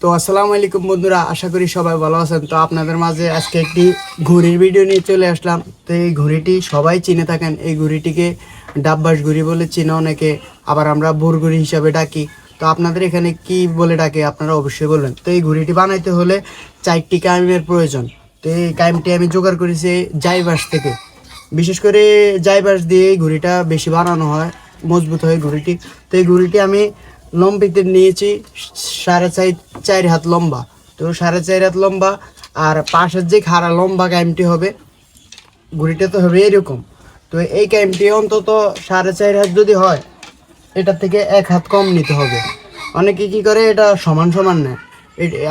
তো আসসালামু আলাইকুম বন্ধুরা, আশা করি সবাই ভালো আছেন। তো আপনাদের মাঝে আজকে একটি ঘড়ির ভিডিও নিয়ে চলে আসলাম। তো এই ঘড়িটি সবাই চিনে থাকেন। এই ঘড়িটিকে ডাববাস ঘড়ি বলে চিনে অনেকে, আবার আমরা বোর ঘড়ি হিসাবে ডাকি। তো আপনাদের এখানে কি বলে ডাকে আপনারা অবশ্যই বলবেন। তো এই ঘড়িটি বানাইতে হলে 4টি কাইমের প্রয়োজন। তো এই কাইমটি আমি জোগাড় করেছি জাইবাস থেকে। বিশেষ করে জাইবাস দিয়ে এই ঘড়িটা বেশি বানানো হয়, মজবুত হয় ঘড়িটি। তো এই ঘড়িটি আমি লম্বিতে নিয়েছি 4.5 হাত লম্বা। তো 4.5 হাত লম্বা, আর পাশের যে খাড়া লম্বা কাইমটি হবে ঘুড়িটা তো হবে এরকম। তো এই কাইমটি অন্তত 4.5 হাত যদি হয়, এটার থেকে 1 হাত কম নিতে হবে। অনেকে কি করে এটা সমান সমান নেয়,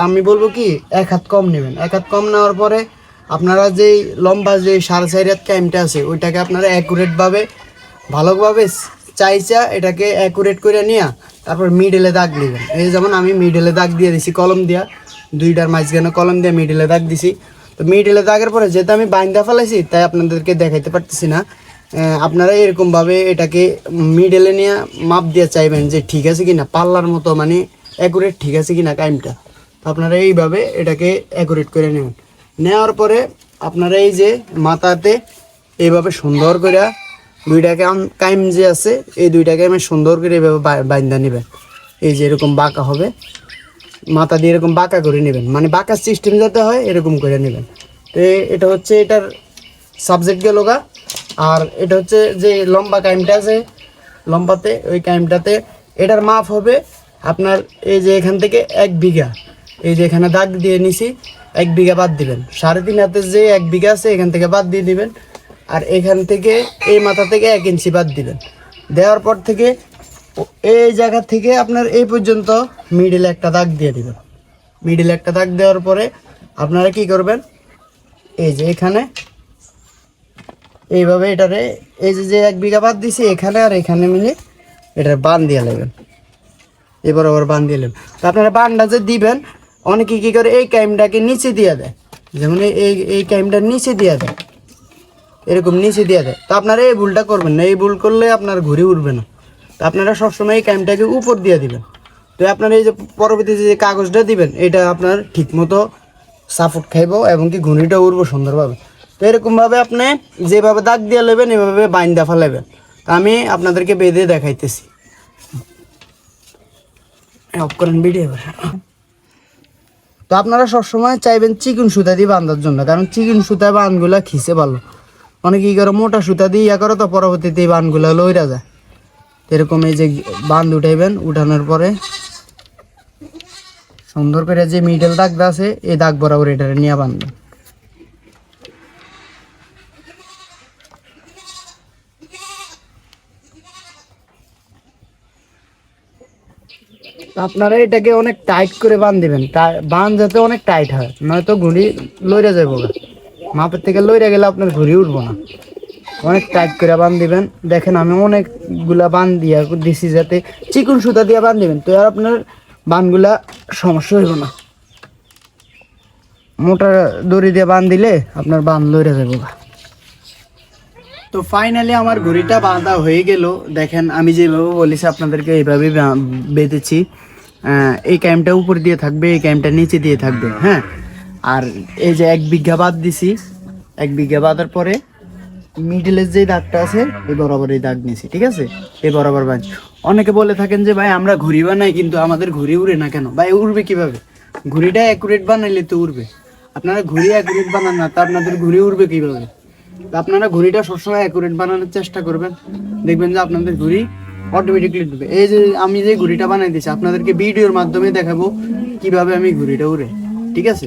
আমি বলবো কি 1 হাত কম নেবেন। 1 হাত কম নেওয়ার পরে আপনারা যেই লম্বা যে 4.5 হাত কাইমটা আছে ওইটাকে আপনারা অ্যাকুরেটভাবে ভালোভাবে চাইচা এটাকে অ্যাকুরেট করে নিয়ে তারপর মিডলে দাগ দিবেন। এই যেমন আমি মিডলে দাগ দিয়ে দিছি কলম দিয়া, দুইটার মাঝখানে কলম দিয়ে মিডলে দাগ দিছি। তো মিডলে দাগের পরে যেহেতু আমি বাইন্দা ফেলাইছি তাই আপনাদেরকে দেখাইতে পারতেছি না। আপনারা এরকমভাবে এটাকে মিডলে নিয়ে মাপ দিয়ে চাইবেন যে ঠিক আছে কি না, পাল্লার মতো মানে অ্যাকুরেট ঠিক আছে কি না কাইমটা। তো আপনারা এইভাবে এটাকে অ্যাকুরেট করে নেবেন। নেওয়ার পরে আপনারা এই যে মাথাতে এইভাবে সুন্দর করে দুইটাকে কাইম যে আছে এই দুইটাকে আমি সুন্দর করে এভাবে বাইন্দা নেবেন। এই যে এরকম বাঁকা হবে, মাথা দিয়ে এরকম বাঁকা করে নেবেন, মানে বাঁকা সিস্টেম যাতে হয় এরকম করে নেবেন। তো এটা হচ্ছে এটার সাবজেক্ট গেল গা। আর এটা হচ্ছে যে লম্বা কাইমটা আছে লম্বাতে, ওই কাইমটাতে এটার মাপ হবে আপনার এই যে এখান থেকে 1 বিঘা। এই যে এখানে দাগ দিয়ে নিছি 1 বিঘা বাদ দিবেন। 3.5 হাতের যে 1 বিঘা আছে এখান থেকে বাদ দিয়ে দিবেন। আর এখান থেকে এই মাথা থেকে 1 ইঞ্চি বাদ দিবেন। দেওয়ার পর থেকে এই জায়গা থেকে আপনার এই পর্যন্ত মিডিলে একটা দাগ দিয়ে দিবেন। মিডিলে একটা দাগ দেওয়ার পরে আপনারা কি করবেন, এই যে এখানে এইভাবে এটারে এই যে 1 বিঘা বাদ দিছি এখানে আর এখানে মিলে এটার বান দিয়ে নেবেন। এবার আবার বান দিয়ে নেবেন। তো আপনারা বানটা যে দিবেন, অনেকে কী করে এই কাইমটাকে নিচে দিয়ে দেয়, যেমন এই কাইমটা নিচে দিয়ে দেয়, এরকম নিচে দিয়ে দেয়। তো আপনারা এই ভুলটা করবেন না, এই ভুল করলে আপনার ঘুরে উঠবে না। তো আপনারা সবসময় এই কাইমটাকে উপর দিয়ে দিবেন। তো আপনারা এই যে পরবর্তীতে যে কাগজটা দিবেন এটা আপনার ঠিকমতো সাপোর্ট খাইব এবং কি ঘুড়িটা উঠবো সুন্দরভাবে। তো এরকমভাবে আপনি যেভাবে দাগ দিয়ে নেবেন এভাবে বাইন্দা ফেলাবেন। আমি আপনাদেরকে বেঁধে দেখাইতেছি। অফ করেন ভিডিও। তো আপনারা সবসময় চাইবেন চিকন সুতা দিয়ে বাঁধার জন্য, কারণ চিকন সুতা বানগুলা খিসে ভালো। অনেক কী করে মোটা সুতা দিয়ে ইয়া করো, তো পরবর্তীতে এই বানগুলো লইরা যায়। এরকম এই যে বাঁধ উঠাইবেন, উঠানোর পরে সুন্দর করে যে মিডল দাগটা আছে এই দাগ বরাবর এটা নিয়ে বাঁধবেন। আপনারা এটাকে অনেক টাইট করে বাঁধ দিবেন, বাঁধ যাতে অনেক টাইট হয়, নয়তো ঘুড়ি লইরা যাবো। মাপের থেকে লইরা গেলে আপনার ঘুড়ি উঠবো না। অনেক টাইট করে বাঁধ দিবেন। দেখেন আমি অনেকগুলা বাঁধ দিয়া দিছি, যাতে চিকন সুতা দিয়ে বাঁধ দিবেন। তো আর আপনার বানগুলা সমস্যা হইব না। মোটা দড়ি দিয়ে বাঁধ দিলে আপনার বান লইরা যাবো। তো ফাইনালি আমার ঘড়িটা বাঁধা হয়ে গেল। দেখেন আমি যেভাবে বলেছি আপনাদেরকে এইভাবে বেঁধেছি। এই কাইমটা উপর দিয়ে থাকবে, এই কাইমটা নিচে দিয়ে থাকবে। হ্যাঁ, আর এই যে 1 বিঘা বাদ দিছি, 1 বিঘা বাঁধার পরে মিডিলের যে দাগটা আছে এই বরাবর এই দাগ নিয়েছি, ঠিক আছে? এই বরাবর বাঁধছি। অনেকে বলে থাকেন যে ভাই আমরা ঘুড়ি বানাই কিন্তু আমাদের ঘুড়ি উড়ে না কেন? ভাই উড়বে কিভাবে? ঘুড়িটা অ্যাকুরেট বানাইলে তো উড়বে। আপনারা ঘুড়ি অ্যাকুরেট বানান না, তা আপনাদের ঘুড়ি উড়বে কিভাবে? আপনারা ঘড়িটা সবসময় অ্যাকুরেট বানানোর চেষ্টা করবেন, দেখবেন যে আপনাদের ঘড়ি অটোমেটিকলি উঠবে। এই যে আমি যে ঘড়িটা বানাই দিচ্ছি আপনাদেরকে ভিডিওর মাধ্যমে দেখাবো কিভাবে আমি ঘড়িটা উড়ে, ঠিক আছে?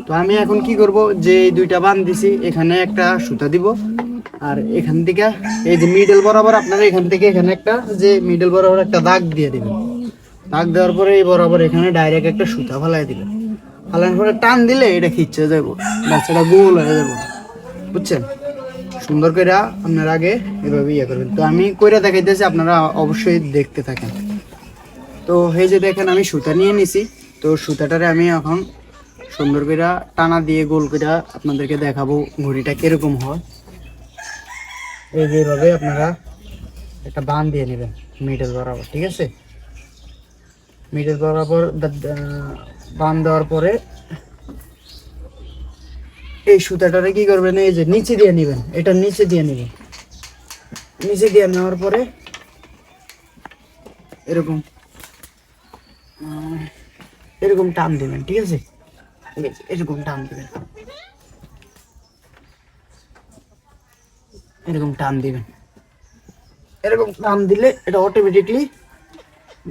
তো আমি এখন কি করব, যে দুইটা বান দিছি এখানে একটা সুতা দিব, আর এখান থেকে এই যে মিডল বরাবর আপনারা এখান থেকে এখানে একটা যে মিডল বরাবর একটা দাগ দিয়ে দিবেন। দাগ দেওয়ার পরে এই বরাবর এখানে ডাইরেক্ট একটা সুতা ফেলাই দিবেন। ফেলানোর পরে টান দিলে এটা খিচ্ছে যাবো, বাচ্চাটা গোল হয়ে যাবো, বুঝছেন? সুন্দর করে আপনার আগে এভাবে ইয়ে করবেন। তো আমি কইরা দেখাইতেছি, আপনারা অবশ্যই দেখতে থাকেন। তো এই যে দেখেন আমি সুতা নিয়ে নিছি। তো সুতাটারে আমি এখন সুন্দর করে টানা দিয়ে গোল করে আপনাদেরকে দেখাবো ঘড়িটা কিরকম হয়। এই যেভাবে আপনারা একটা বান দিয়ে নেবেন মিডল বরাবর, ঠিক আছে? মিডল বরাবর বান দেওয়ার পরে এই সুতাটারে কি করবেন, এই যে নিচে দিয়ে নেবেন, এটা নিচে দিয়ে নেবেন। নিচে দিয়ে নেওয়ার পরে এরকম এরকম টান দিবেন, ঠিক আছে? এরকম টান দিবেন, এরকম টান দিবেন। এরকম টান দিলে এটা অটোমেটিকলি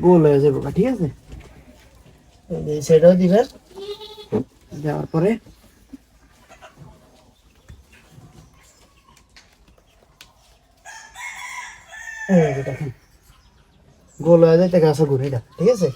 গোল হয়ে যাবে, ঠিক আছে? সেটাও দিবেন। দেওয়ার পরে দেখেন গোল হয়ে যায় গাছে ঘুরিটা, ঠিক আছে?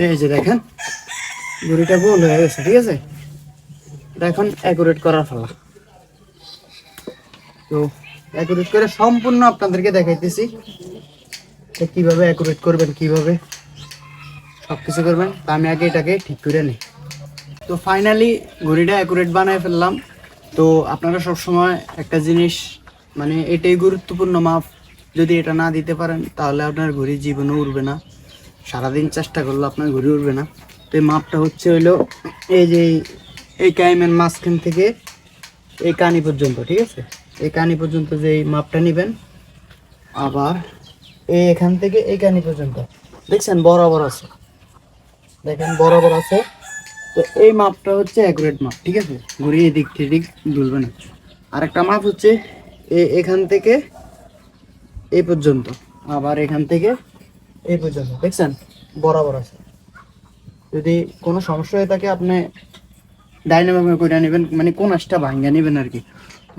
এই যে দেখেন ঘুড়িটা গোল হয়ে গেছে, ঠিক আছে? এটা এখন অ্যাকুরেট করার পালা। তো অ্যাকুরেট করে সম্পূর্ণ আপনাদেরকে দেখাইতেছি কিভাবে অ্যাকুরেট করবেন, কিভাবে সবকিছু করবেন। তা আমি আগে এটাকে ঠিক করে নিই। তো ফাইনালি ঘড়িটা অ্যাকুরেট বানায় ফেললাম। তো আপনারা সবসময় একটা জিনিস, মানে এটাই গুরুত্বপূর্ণ মাপ, যদি এটা না দিতে পারেন তাহলে আপনার ঘড়ি জীবনে উড়বে না। সারাদিন চেষ্টা করলে আপনার ঘড়ি উড়বে না। তো এই মাপটা হচ্ছে হইলো এই যে এই কাইমের মাঝখান থেকে এই কানি পর্যন্ত, ঠিক আছে? এই কানি পর্যন্ত যে এই মাপটা নেবেন, আবার এখান থেকে এই কানি পর্যন্ত দেখছেন বরাবর আছে, দেখেন বরাবর আছে। তো এই মাপটা হচ্ছে অ্যাকুরেট মাপ, ঠিক আছে? ঘুরি এদিক থেকে দুলবে না। আরেকটা মাপ হচ্ছে এখান থেকে এই পর্যন্ত, আবার এখান থেকে এই পর্যন্ত, দেখছেন বরাবর আছে। যদি কোনো সমস্যা হয়ে থাকে আপনি ডাইনামিক করে নেবেন, মানে কোন আসটা ভাঙ্গা নেবেন আর কি,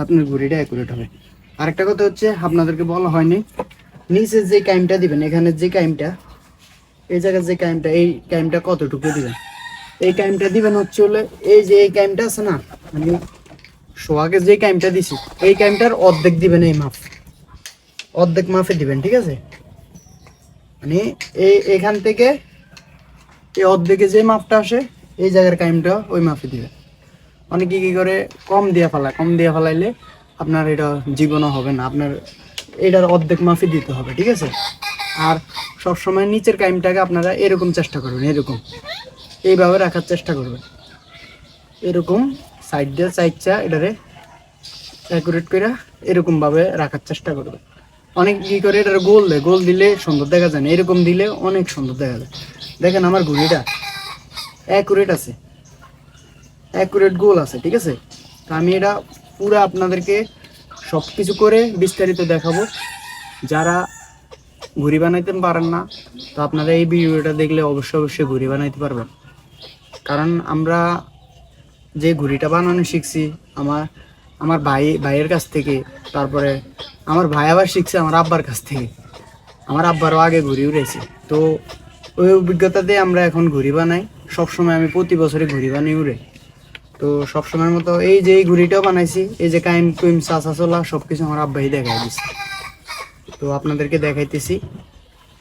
আপনার ঘুড়িটা অ্যাকুরেট হবে। আরেকটা কথা হচ্ছে আপনাদেরকে বলা হয়নি, নিচে যে কাইমটা দিবেন, এখানে যে কাইমটা, এই জায়গায় যে কাইমটা, এই কাইমটা কতটুকু দিবেন? এই কাইমটা দিবেন হচ্ছে হলে এই যে এই কাইমটা আছে না, মানে সোহাগে যে কাইমটা দিছি এই কাইমটার অর্ধেক দিবেন, এই মাপ অর্ধেক মাপে দিবেন, ঠিক আছে? মানে এখান থেকে এই অর্ধেকে যে মাপটা আসে এই জায়গার কাইমটা ওই মাপে দিবেন। অনেকে কি করে কম দিয়ে ফেলায়, কম দিয়ে ফেলাইলে আপনার এটা জীবনও হবে না, আপনার এটার অর্ধেক মাফি দিতে হবে, ঠিক আছে? আর সবসময় নিচের কাইমটাকে আপনারা এরকম চেষ্টা করবেন, এরকম এইভাবে রাখার চেষ্টা করবেন, এরকম সাইড দিয়ে চাইচ্ছা এটারে অ্যাকুরেট করে এরকমভাবে রাখার চেষ্টা করবেন। অনেক কি করে এটার গোল দেয়, গোল দিলে সুন্দর দেখা যায় না, এরকম দিলে অনেক সুন্দর দেখা যায়। দেখেন আমার ঘুড়িটা অ্যাকুরেট আছে, অ্যাকুরেট গোল আছে, ঠিক আছে? তো আমি এটা পুরো আপনাদেরকে সব কিছু করে বিস্তারিত দেখাবো। যারা ঘুড়ি বানাইতে পারেন না, তো আপনারা এই ভিডিওটা দেখলে অবশ্যই ঘুড়ি বানাইতে পারবেন। কারণ আমরা যে ঘুড়িটা বানানো শিখছি আমার ভাইয়ের কাছ থেকে, তারপরে আমার ভাই আবার শিখছে আমার আব্বার কাছ থেকে, আমার আব্বারও আগে ঘুড়ি উড়েছে। তো ওই অভিজ্ঞতা দিয়ে আমরা এখন ঘুড়ি বানাই। সবসময় আমি প্রতি বছরে ঘুড়ি বানিয়ে উড়ে। তো সবসময়ের মতো এই যে এই ঘুড়িটাও বানাইছি, এই যে কাইম কুইম চাচা চলা সব কিছু আমার আব্বাই দেখাই দিচ্ছে। তো আপনাদেরকে দেখাইতেছি,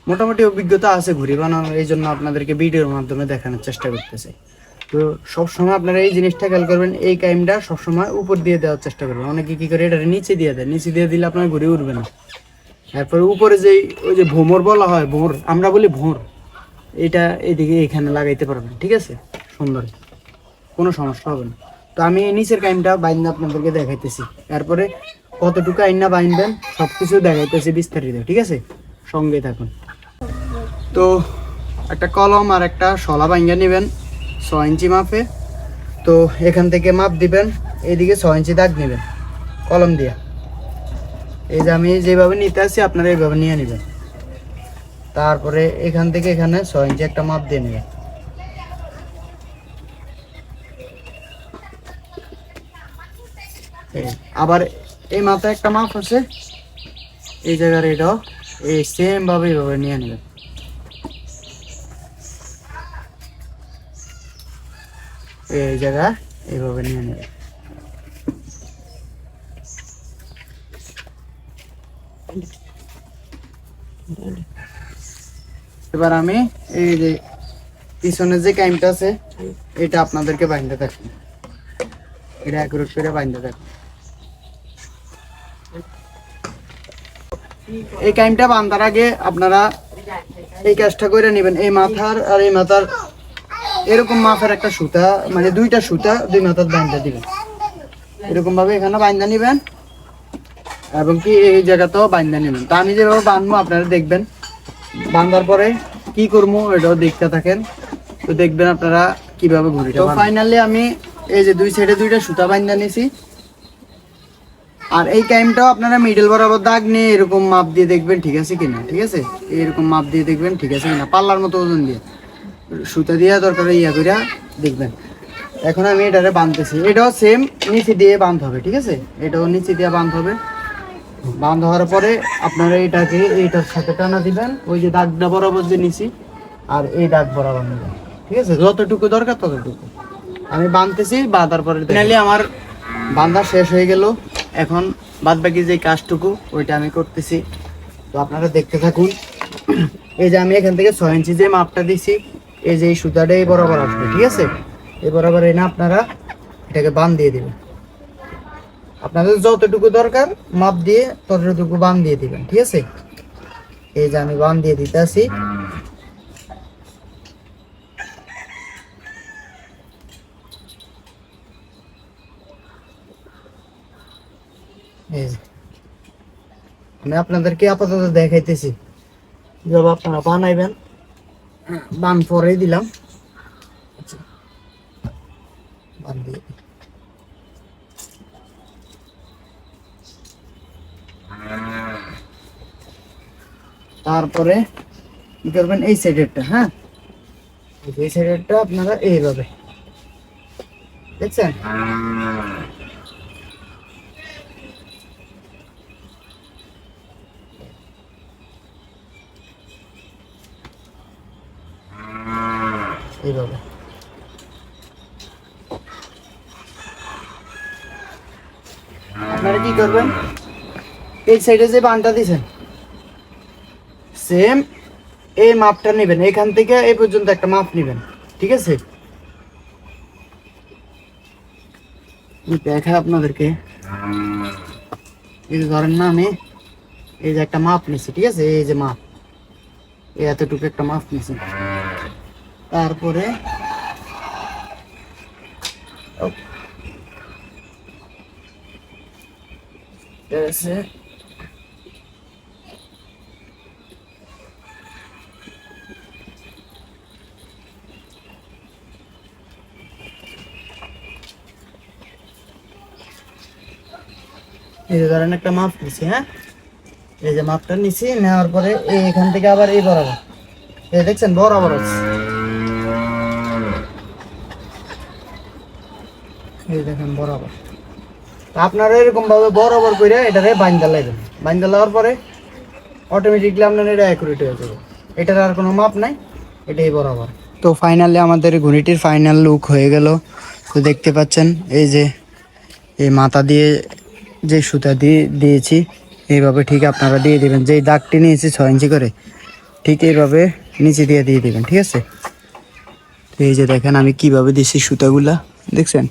মোটামুটি অভিজ্ঞতা আছে ঘুড়ি বানানোর, এই জন্য আপনাদেরকে ভিডিওর মাধ্যমে দেখানোর চেষ্টা করতেছি। তো সবসময় আপনারা এই জিনিসটা খেয়াল করবেন, এই কাইমটা সবসময় উপর দিয়ে দেওয়ার চেষ্টা করবেন। অনেকে কী করে এটা নিচে দিয়ে দেয়, নিচে দিয়ে দিলে আপনার ঘুড়ি উঠবে না। তারপরে উপরে যেই ওই যে ভোমর বলা হয়, ভোর আমরা বলি ভোর, এটা এদিকে এখানে লাগাইতে পারবেন, ঠিক আছে? সুন্দর, কোনো সমস্যা হবে না। তো আমি নিচের কাইমটা বাইন্দা আপনাদেরকে দেখাইতেছি, তারপরে কতটুকু আইনা বাইনবেন সব কিছু দেখাইতেছি বিস্তারিত, ঠিক আছে? সঙ্গে থাকুন। তো একটা কলম আর একটা শলা বাইঙ্গা নেবেন 6 ইঞ্চি মাপে। তো এখান থেকে মাপ দিবেন, এইদিকে 6 ইঞ্চি দাগ নেবেন কলম দিয়ে। এই যে আমি যেভাবে নিতে আসছি আপনারা এইভাবে নিয়ে নেবেন। তারপরে এখান থেকে এখানে 6 ইঞ্চি একটা মাপ দিয়ে নেবেন। আবার এই মাথায় একটা মাপ আছে, এই জায়গার এটাও এই সেম ভাবে এইভাবে নিয়ে নেবেন। এই জায়গা এইভাবে নিয়ে নেবেন। এবার আমি এই যে পিছনে যে কাইমটা আছে এটা আপনাদেরকে বাইন্ধে থাকবো, এটা অ্যাকুরেট করে বাইন্ধে থাকবো। এই কাইমটা বাঁধার আগে আপনারা এই কাজটা করে নেবেন, এই মাথার আর এই মাথার এরকম মাথার একটা সুতা, মানে দুইটা সুতা দুই মাথার বাইন্ধা দিবেন, এরকম ভাবে এখানে বাইন্ধা নিবেন এবং কি এই জায়গাতেও বাইন্ধা নেবেন। তা আমি যেভাবে বাঁধবো আপনারা দেখবেন, বাঁধার পরে কি করবো এটাও দেখতে থাকেন, তো দেখবেন আপনারা কিভাবে ঘুরিটা। তো ফাইনালি আমি এই যে দুই সাইডে দুইটা সুতা বাইন্ধা নিয়েছি, আর এই কাইমটাও আপনারা মিডল বরাবর দাগ নিয়ে এরকম মাপ দিয়ে দেখবেন ঠিক আছে কিনা, ঠিক আছে এরকম মাপ দিয়ে দেখবেন ঠিক আছে কিনা, পাল্লার মতো ওজন দিয়ে সুতা দিয়ে দরকার ইয়া করে দেখবেন। এখন আমি এটারে বাঁধতেছি, এটাও সেম নিচে দিয়ে বাঁধতে হবে, ঠিক আছে এটাও নিচে দিয়ে বাঁধতে হবে। বাঁধ হওয়ার পরে আপনারা এটাকে এইটার সাথে টানা দিবেন, ওই যে দাগটা বরাবর যে নিচি আর এই দাগ বরাবর নেবেন, ঠিক আছে যতটুকু দরকার ততটুকু। আমি বাঁধতেছি, বাঁধার পরে ফাইনালি আমার বাঁধা শেষ হয়ে গেল। এখন বাদ বাকি যে কাজটুকু ওইটা আমি করতেছি, তো আপনারা দেখতে থাকুন। এই যে আমি এখান থেকে 6 ইঞ্চি যে মাপটা দিছি, এই যে এই সুতাটা এই বরাবর আসবে, ঠিক আছে এই বরাবর এনে আপনারা এটাকে বাঁধ দিয়ে দিবেন, আপনাদের যতটুকু দরকার মাপ দিয়ে ততটুকু বাঁধ দিয়ে দিবেন, ঠিক আছে। এই যে আমি বাঁধ দিয়ে দিতে আসি, এই যে আমি আপনাদেরকে আপাতত দেখাইতেছি, যখন আপনারা বানাইবেন বান পরে দিলাম, আচ্ছা বান দিয়ে তারপরে কি করবেন এই সাইডেরটা, হ্যাঁ এই সাইডেরটা আপনারা এইভাবে দেখছেন, এইভাবে আপনারা কি করবেন এই সাইডে যে বানটা দিছেন সেম এই মাপটা নেবেন, এখান থেকে এই পর্যন্ত একটা মাপ নেবেন, ঠিক আছে দেখা আপনাদেরকে। এই যে ধরেন না আমি এই যে একটা মাপ নিছি, ঠিক আছে এই যে মাপ এতটুকু একটা মাপ নিছি, তারপরে এই যে ধরেন একটা মাপ নিছি, হ্যাঁ এই যে মাপটা নিছি, নেওয়ার পরে এখান থেকে আবার এই বরাবর এই দেখছেন বরাবর আছে, এই দেখেন বরাবর। আপনারা এরকম ভাবে বরাবর করে এটারে বাইন্দা লাগবেন, বাইন্দা লাগার পরে অটোমেটিকলি আপনার এটা অ্যাকুরেট হয়ে যাবে, এটার আর কোনো মাপ নাই, এটাই বরাবর। তো ফাইনালি আমাদের ঘড়িটির ফাইনাল লুক হয়ে গেল। তো দেখতে পাচ্ছেন এই যে এই মাথা দিয়ে যে সুতা দিয়েছি এইভাবে ঠিক আপনারা দিয়ে দিবেন, যেই দাগটি নিয়েছি 6 ইঞ্চি করে ঠিক এইভাবে নিচে দিয়ে দিবেন, ঠিক আছে। তো এই যে দেখেন আমি কিভাবে দিছি সুতাগুলা দেখছেন,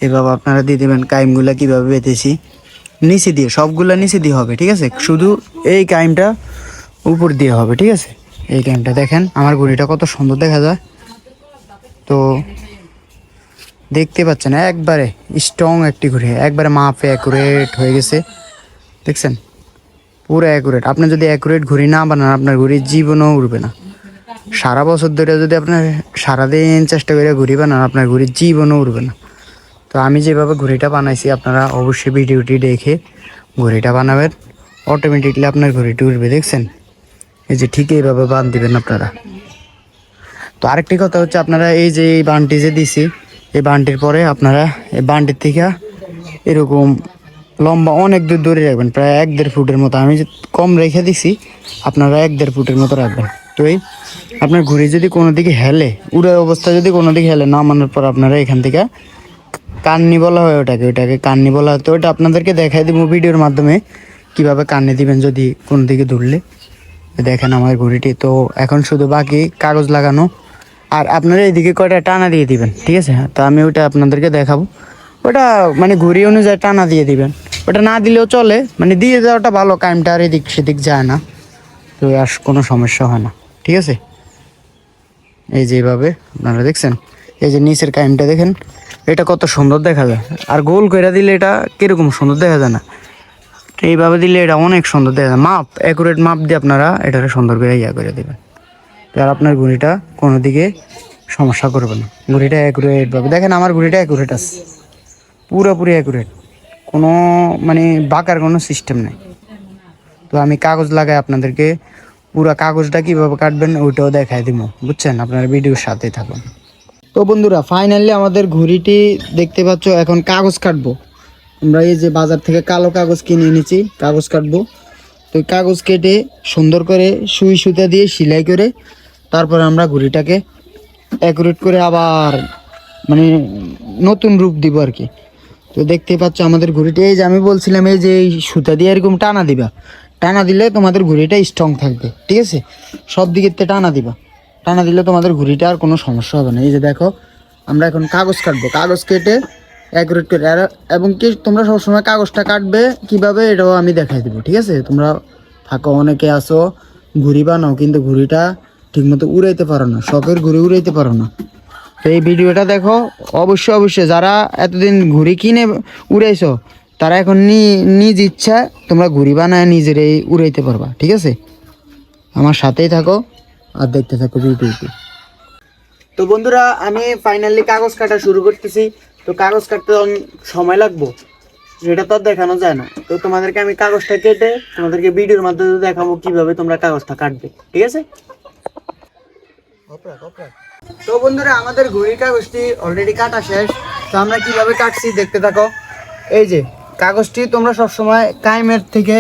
এভাবে আপনারা দিয়ে দেবেন। কাইমগুলা কিভাবে বেঁধেছি নিচে দিয়ে, সবগুলা নিচে দিয়ে হবে, ঠিক আছে শুধু এই কাইমটা উপর দিয়ে হবে, ঠিক আছে। এই কাইমটা দেখেন আমার ঘড়িটা কত সুন্দর দেখা যায়, তো দেখতে পাচ্ছেন একবারে স্ট্রং একটি ঘড়ি, একবারে মাপে অ্যাকুরেট হয়ে গেছে দেখছেন, পুরো অ্যাকুরেট। আপনি যদি অ্যাকুরেট ঘড়ি না বানান আপনার ঘড়ি জীবনও উঠবে না, সারা বছর ধরে যদি আপনার সারাদিন চেষ্টা করে ঘড়ি বানান আপনার ঘড়ির জীবনও উঠবে না। তো আমি যেভাবে ঘড়িটা বানাইছি আপনারা অবশ্যই ভিডিওটি দেখে ঘড়িটা বানাবেন, অটোমেটিকলি আপনার ঘড়িটি উঠবে দেখছেন। এই যে ঠিক এইভাবে বাঁধ দিবেন আপনারা। তো আরেকটি কথা হচ্ছে আপনারা এই যে এই বানটি যে দিছি এই বানটির পরে আপনারা এই বানটির থেকে এরকম লম্বা অনেক দূর দূরে রাখবেন, প্রায় 1-1.5 ফুটের মতো। আমি কম রেখে দিছি, আপনারা 1-1.5 ফুটের মতো রাখবেন। তো এই আপনার ঘড়ি যদি কোনো দিকে হেলে, উড়ার অবস্থা যদি কোনো দিকে হেলে, নামানোর পর আপনারা এখান থেকে কান্নি বলা হয় ওটাকে কান্নি বলা হয়। তো ওটা আপনাদেরকে দেখাই দেবো ভিডিওর মাধ্যমে, কিভাবে কানে দিবেন যদি কোন দিকে ধরলে। দেখেন আমার ঘড়িটি তো এখন শুধু বাকি কাগজ লাগানো, আর আপনারা এইদিকে কয়টা টানা দিয়ে দিবেন, ঠিক আছে? তো আমি ওটা আপনাদেরকে দেখাবো। ওটা মানে ঘড়ি অনুযায়ী টানা দিয়ে দিবেন, ওটা না দিলেও চলে, মানে দিয়ে দেওয়াটা ভালো, কাইমটা আর এদিক সেদিক যায় না, তো আর কোনো সমস্যা হয় না, ঠিক আছে? এই যে এইভাবে আপনারা দেখছেন, এই যে নিচের কাইমটা দেখেন, এটা কত সুন্দর দেখা যায়, আর গোল করে দিলে এটা কীরকম সুন্দর দেখা যায় না? তো এইভাবে দিলে এটা অনেক সুন্দর দেখা যায়, মাপ অ্যাকুরেট মাপ দিয়ে আপনারা এটাকে সুন্দর করে করে দেবেন, আর আপনার ঘড়িটা কোনো দিকে সমস্যা করবে না। ঘড়িটা অ্যাকুরেটভাবে দেখেন, আমার ঘড়িটা অ্যাকুরেট আছে, পুরোপুরি অ্যাকুরেট, কোনো মানে বাঁকার কোনো সিস্টেম নেই। তো আমি কাগজ লাগাই আপনাদেরকে পুরো কাগজটা কীভাবে কাটবেন ওইটাও দেখাই দিব, বুঝছেন? আপনারা ভিডিওর সাথেই থাকুন। তো বন্ধুরা ফাইনালি আমাদের ঘড়িটি দেখতে পাচ্ছ, এখন কাগজ কাটবো আমরা। এই যে বাজার থেকে কালো কাগজ কিনে এনেছি, কাগজ কাটবো। তো কাগজ কেটে সুন্দর করে সুই সুতা দিয়ে সেলাই করে তারপরে আমরা ঘড়িটাকে অ্যাকুরেট করে আবার মানে নতুন রূপ দিব আর কি। তো দেখতে পাচ্ছ আমাদের ঘড়িটা, এই যে আমি বলছিলাম এই যে এই সুতা দিয়ে এরকম টানা দিবা, টানা দিলে তোমাদের ঘড়িটা স্ট্রং থাকবে, ঠিক আছে? সব দিকের থেকে টানা দিবা, টানা দিলে তোমাদের ঘড়িটা আর কোনো সমস্যা হবে না। এই যে দেখো আমরা এখন কাগজ কাটবো, কাগজ কেটে অ্যাকুরেট করে, এবং কি তোমরা সবসময় কাগজটা কাটবে কিভাবে এটাও আমি দেখাই দেবো, ঠিক আছে? তোমরা থাকো, অনেকে আসো ঘুড়ি বানাও কিন্তু ঘুড়িটা ঠিকমতো উড়াইতে পারো না, শখের ঘুড়ি উড়াইতে পারো না। তো এই ভিডিওটা দেখো, অবশ্যই অবশ্যই যারা এতদিন ঘুড়ি কিনে উড়াইছো তারা এখন নিজ ইচ্ছা তোমরা ঘুড়ি বানায় নিজেরাই উড়াইতে পারবা, ঠিক আছে? আমার সাথেই থাকো আর দেখতে থাকো ভিডিওটি। তো বন্ধুরা আমি ফাইনালি কাগজ কাটা শুরু করতেছি। তো কাগজ কাটতে সময় লাগবো, সেটা তো আর দেখানো যায় না। তো তোমাদেরকে আমি কাগজটা কেটে তোমাদেরকে ভিডিওর মাধ্যমে দেখাবো কিভাবে তোমরা কাগজটা কাটবে, ঠিক আছে? তো বন্ধুরা আমাদের ঘড়ির কাগজটি অলরেডি কাটা শেষ। তো আমরা কিভাবে কাটছি দেখতে থাকো। এই যে কাগজটি তোমরা সবসময় কাইমের থেকে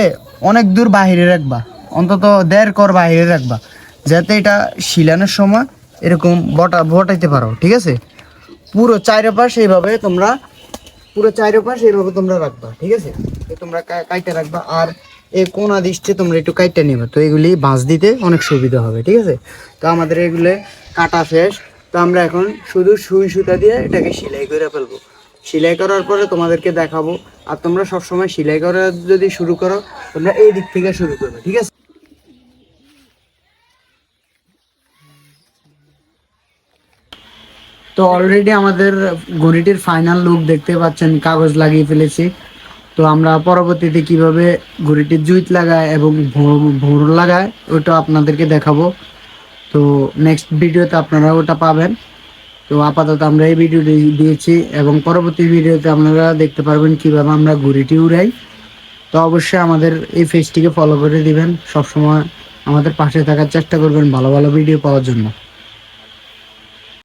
অনেক দূর বাহিরে রাখবা, অন্তত 1.5 কর বাহিরে রাখবা, যাতে এটা শিলানোর সময় এরকম বটাইতে পারো, ঠিক আছে? পুরো চারপাশ এইভাবে তোমরা রাখবা, ঠিক আছে? তো তোমরা কাইটে রাখবা, আর এই কোনা দিচ্ছে তোমরা একটু কাইটে নেবে, তো এগুলি ভাঁজ দিতে অনেক সুবিধা হবে, ঠিক আছে? তো আমাদের এগুলো কাটা শেষ। তো আমরা এখন শুধু সুই সুতা দিয়ে এটাকে সেলাই করে ফেলবো। সেলাই করার পরে তোমাদেরকে দেখাবো। আর তোমরা সবসময় সেলাই করা যদি শুরু করো তোমরা এই দিক থেকে শুরু করবে, ঠিক আছে? তো অলরেডি আমাদের ঘড়িটির ফাইনাল লুক দেখতে পাচ্ছেন, কাগজ লাগিয়ে ফেলেছি। তো আমরা পরবর্তীতে কিভাবে ঘড়িটির জুইট লাগায় এবং ভোর লাগায় ওটা আপনাদেরকে দেখাবো। তো নেক্সট ভিডিওতে আপনারা ওটা পাবেন। তো আপাতত আমরা এই ভিডিওটি দিয়েছি, এবং পরবর্তী ভিডিওতে আপনারা দেখতে পারবেন কিভাবে আমরা ঘড়িটি উড়াই। তো অবশ্যই আমাদের এই পেজটিকে ফলো করে দিবেন, সবসময় আমাদের পাশে থাকার চেষ্টা করবেন ভালো ভালো ভিডিও পাওয়ার জন্য।